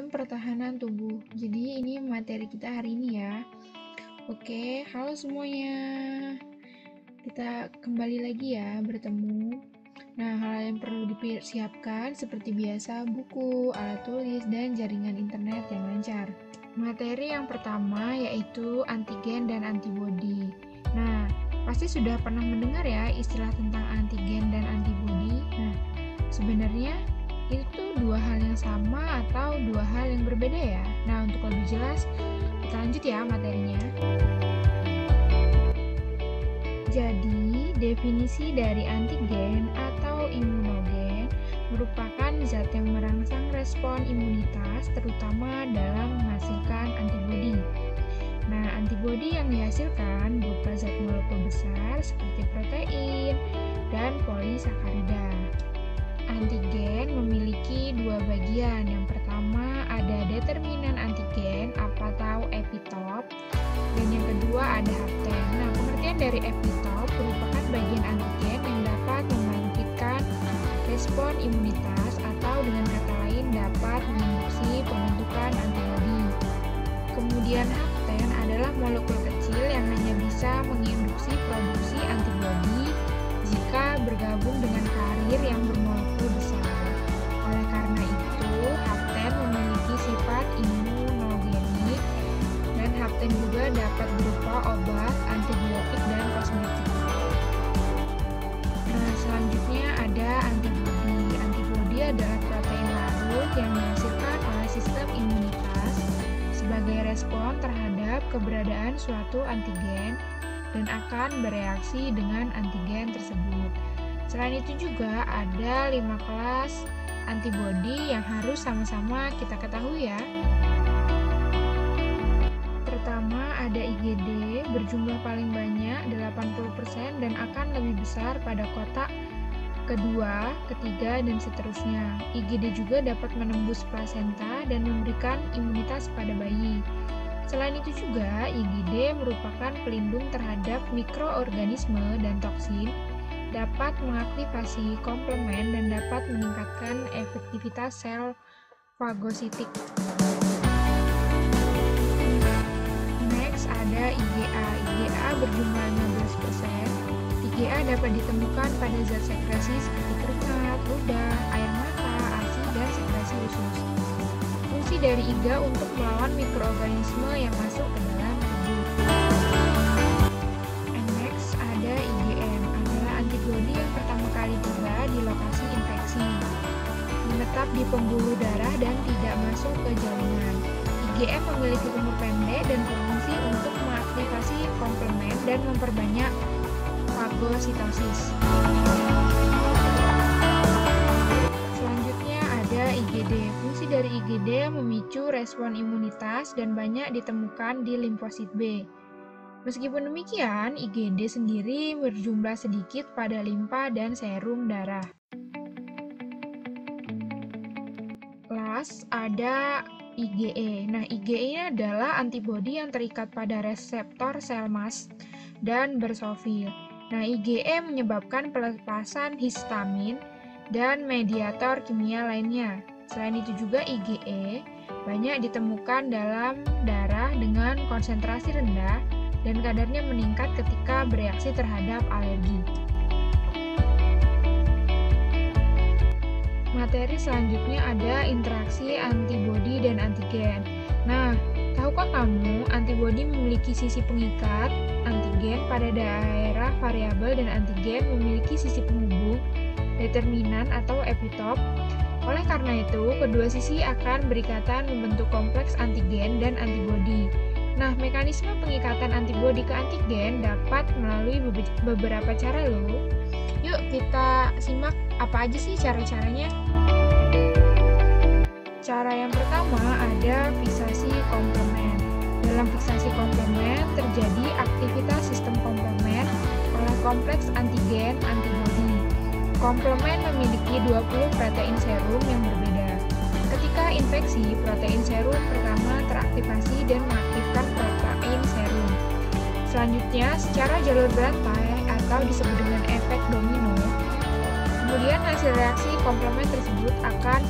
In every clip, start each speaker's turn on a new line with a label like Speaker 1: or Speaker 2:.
Speaker 1: Sistem pertahanan tubuh. Jadi ini materi kita hari ini ya. Oke, halo semuanya. Kita kembali lagi ya bertemu. Nah, hal yang perlu dipersiapkan seperti biasa buku, alat tulis, dan jaringan internet yang lancar. Materi yang pertama yaitu antigen dan antibodi. Nah, pasti sudah pernah mendengar ya istilah tentang antigen dan antibodi. Nah, sebenarnya itu dua hal yang sama atau dua hal yang berbeda ya? Nah, untuk lebih jelas, kita lanjut ya materinya. Jadi, definisi dari antigen atau imunogen merupakan zat yang merangsang respon imunitas, terutama dalam menghasilkan antibodi. Nah, antibodi yang dihasilkan berupa zat molekul besar seperti protein dan polisakarida. Antigen memiliki dua bagian. Yang pertama ada determinan antigen atau epitop, dan yang kedua ada hapten. Nah, pengertian dari epitop merupakan bagian antigen yang dapat membangkitkan respon imunitas atau dengan kata lain dapat menginduksi pembentukan antibodi. Kemudian hapten adalah molekul kecil yang hanya bisa menginduksi produksi antibodi jika bergabung dengan karir yang bermolekul besar. Oleh karena itu, hapten memiliki sifat imunogenik, dan hapten juga dapat berupa obat, antibiotik, dan kosmetik. Nah, selanjutnya ada antibodi. Antibodi adalah protein larut yang dihasilkan oleh sistem imunitas sebagai respon terhadap keberadaan suatu antigen dan akan bereaksi dengan antigen tersebut. Selain itu juga ada 5 kelas antibodi yang harus sama-sama kita ketahui ya. Pertama ada IgD, berjumlah paling banyak 80% dan akan lebih besar pada kotak kedua, ketiga, dan seterusnya. IgD juga dapat menembus plasenta dan memberikan imunitas pada bayi. Selain itu juga, IgD merupakan pelindung terhadap mikroorganisme dan toksin, dapat mengaktifasi komplement dan dapat meningkatkan efektivitas sel fagositik. Next ada IgA. IgA berjumlah 15%. IgA dapat ditemukan pada zat sekresi seperti keringat, ludah, air mata, ASI, dan sekresi usus. Fungsi dari IgA untuk melawan mikroorganisme yang masuk ke dalam tubuh. And next ada IgM, adalah antibodi yang pertama kali tiba di lokasi infeksi, menetap di pembuluh darah dan tidak masuk ke jaringan. IgM memiliki umur pendek dan berfungsi untuk mengaktifasi komplement dan memperbanyak fagositosis. IgD. Fungsi dari IgD memicu respon imunitas dan banyak ditemukan di limfosit B. Meskipun demikian, IgD sendiri berjumlah sedikit pada limfa dan serum darah. Last, ada IgE. Nah, IgE adalah antibodi yang terikat pada reseptor sel mast dan bersofil. Nah, IgE menyebabkan pelepasan histamin dan mediator kimia lainnya. Selain itu juga IgE banyak ditemukan dalam darah dengan konsentrasi rendah dan kadarnya meningkat ketika bereaksi terhadap alergi. Materi selanjutnya ada interaksi antibodi dan antigen. Nah, tahukah kamu antibodi memiliki sisi pengikat antigen pada daerah variabel dan antigen memiliki sisi penghubung determinan atau epitop. Oleh karena itu, kedua sisi akan berikatan membentuk kompleks antigen dan antibodi. Nah, mekanisme pengikatan antibodi ke antigen dapat melalui beberapa cara loh. Yuk kita simak apa aja sih cara-caranya. Cara yang pertama ada fiksasi komplement. Dalam fiksasi komplement terjadi aktivitas sistem komplement oleh kompleks antigen antibodi. Komplement memiliki 20 protein serum yang berbeda. Ketika infeksi, protein serum pertama teraktivasi dan mengaktifkan protein serum. Selanjutnya, secara jalur berantai atau disebut dengan efek domino, kemudian hasil reaksi komplement tersebut akan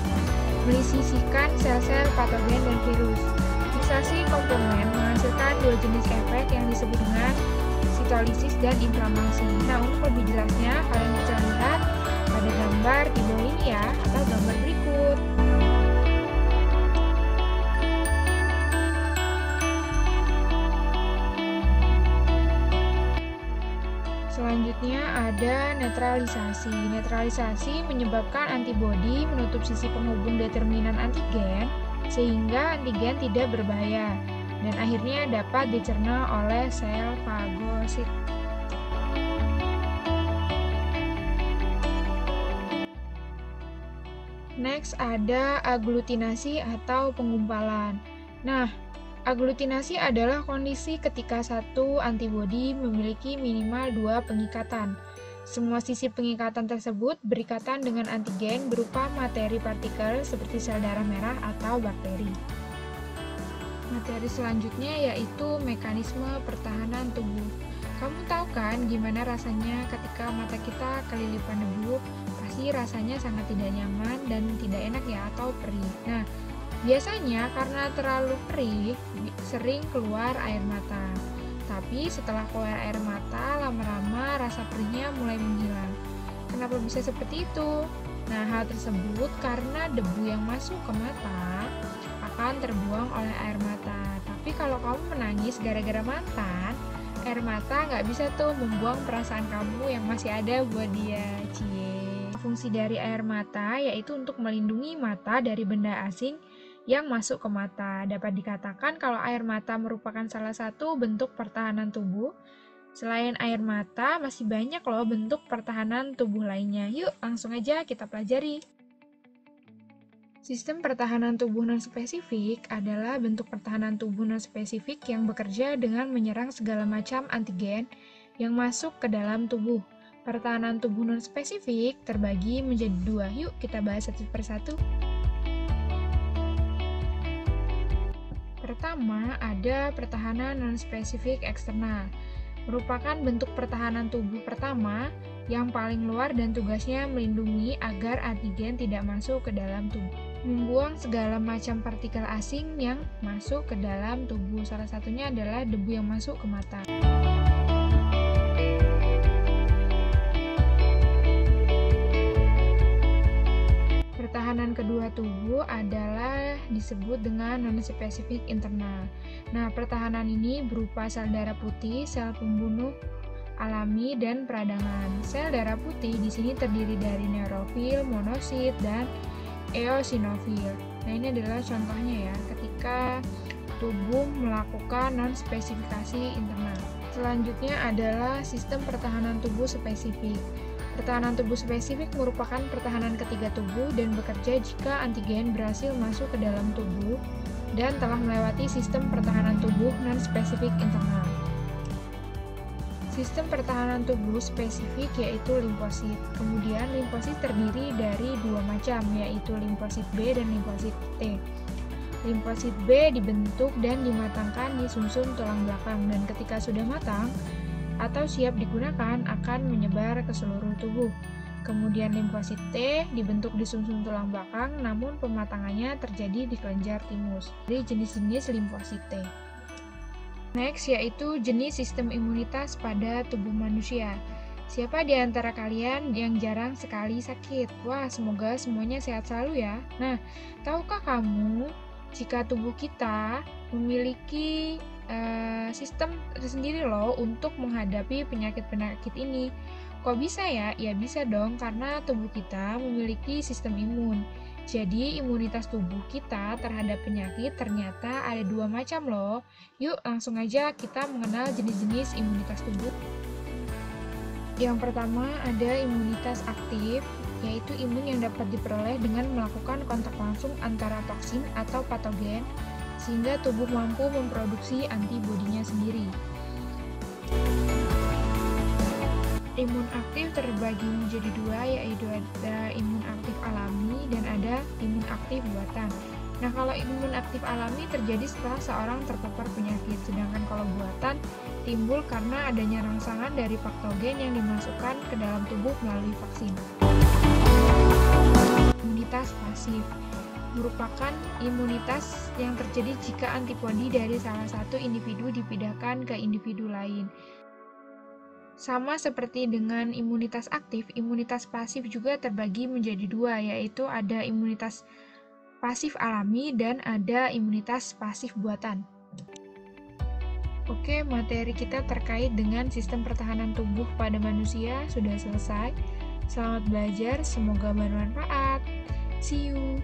Speaker 1: melisisihkan sel-sel patogen dan virus. Fiksasi komplement menghasilkan dua jenis efek yang disebut dengan sitolisis dan inflamasi. Nah, untuk lebih jelasnya, kalian bisa lihat pada gambar di bawah ini ya, atau gambar berikut. Selanjutnya ada netralisasi. Netralisasi menyebabkan antibodi menutup sisi penghubung determinan antigen sehingga antigen tidak berbahaya dan akhirnya dapat dicerna oleh sel fagosit. Next ada aglutinasi atau penggumpalan. Nah, aglutinasi adalah kondisi ketika satu antibodi memiliki minimal dua pengikatan. Semua sisi pengikatan tersebut berikatan dengan antigen berupa materi partikel seperti sel darah merah atau bakteri. Materi selanjutnya yaitu mekanisme pertahanan tubuh. Kamu tahu kan gimana rasanya ketika mata kita kelilipan debu? Pasti rasanya sangat tidak nyaman dan tidak enak ya, atau perih. Nah, biasanya karena terlalu perih, sering keluar air mata. Tapi setelah keluar air mata, lama-lama rasa perihnya mulai menghilang. Kenapa bisa seperti itu? Nah, hal tersebut karena debu yang masuk ke mata akan terbuang oleh air mata. Tapi kalau kamu menangis gara-gara mantan, air mata nggak bisa tuh membuang perasaan kamu yang masih ada buat dia. Cie. Fungsi dari air mata yaitu untuk melindungi mata dari benda asing yang masuk ke mata. Dapat dikatakan kalau air mata merupakan salah satu bentuk pertahanan tubuh. Selain air mata, masih banyak loh bentuk pertahanan tubuh lainnya. Yuk, langsung aja kita pelajari. Sistem pertahanan tubuh non-spesifik adalah bentuk pertahanan tubuh non-spesifik yang bekerja dengan menyerang segala macam antigen yang masuk ke dalam tubuh. Pertahanan tubuh non-spesifik terbagi menjadi dua. Yuk, kita bahas satu persatu. Pertama, ada pertahanan non-spesifik eksternal. Merupakan bentuk pertahanan tubuh pertama yang paling luar dan tugasnya melindungi agar antigen tidak masuk ke dalam tubuh. Membuang segala macam partikel asing yang masuk ke dalam tubuh. Salah satunya adalah debu yang masuk ke mata. Pertahanan kedua tubuh adalah disebut dengan non-spesifik internal. Nah, pertahanan ini berupa sel darah putih, sel pembunuh alami, dan peradangan. Sel darah putih di sini terdiri dari neurofil, monosit, dan eosinofil. Nah, ini adalah contohnya ya, ketika tubuh melakukan non-spesifikasi internal. Selanjutnya adalah sistem pertahanan tubuh spesifik. Pertahanan tubuh spesifik merupakan pertahanan ketiga tubuh dan bekerja jika antigen berhasil masuk ke dalam tubuh dan telah melewati sistem pertahanan tubuh non-spesifik internal. Sistem pertahanan tubuh spesifik yaitu limfosit. Kemudian limfosit terdiri dari dua macam, yaitu limfosit B dan limfosit T. Limfosit B dibentuk dan dimatangkan di sumsum tulang belakang, dan ketika sudah matang atau siap digunakan akan menyebar ke seluruh tubuh. Kemudian limfosit T dibentuk di sumsum tulang belakang, namun pematangannya terjadi di kelenjar timus. Jadi jenis-jenis limfosit T. Next yaitu jenis sistem imunitas pada tubuh manusia. Siapa di antara kalian yang jarang sekali sakit? Wah, semoga semuanya sehat selalu ya. Nah, tahukah kamu jika tubuh kita memiliki sistem tersendiri loh untuk menghadapi penyakit-penyakit ini? Kok bisa ya? Ya bisa dong, karena tubuh kita memiliki sistem imun. Jadi, imunitas tubuh kita terhadap penyakit ternyata ada dua macam loh. Yuk, langsung aja kita mengenal jenis-jenis imunitas tubuh. Yang pertama ada imunitas aktif, yaitu imun yang dapat diperoleh dengan melakukan kontak langsung antara toksin atau patogen, sehingga tubuh mampu memproduksi antibodinya sendiri. Imun aktif terbagi menjadi dua, yaitu ada imun aktif alami dan ada imun aktif buatan. Nah, kalau imun aktif alami terjadi setelah seorang terpapar penyakit, sedangkan kalau buatan timbul karena adanya rangsangan dari patogen yang dimasukkan ke dalam tubuh melalui vaksin. Imunitas pasif. merupakan imunitas yang terjadi jika antibodi dari salah satu individu dipindahkan ke individu lain. Sama seperti dengan imunitas aktif, imunitas pasif juga terbagi menjadi dua, yaitu ada imunitas pasif alami dan ada imunitas pasif buatan. Oke, materi kita terkait dengan sistem pertahanan tubuh pada manusia sudah selesai. Selamat belajar, semoga bermanfaat. See you.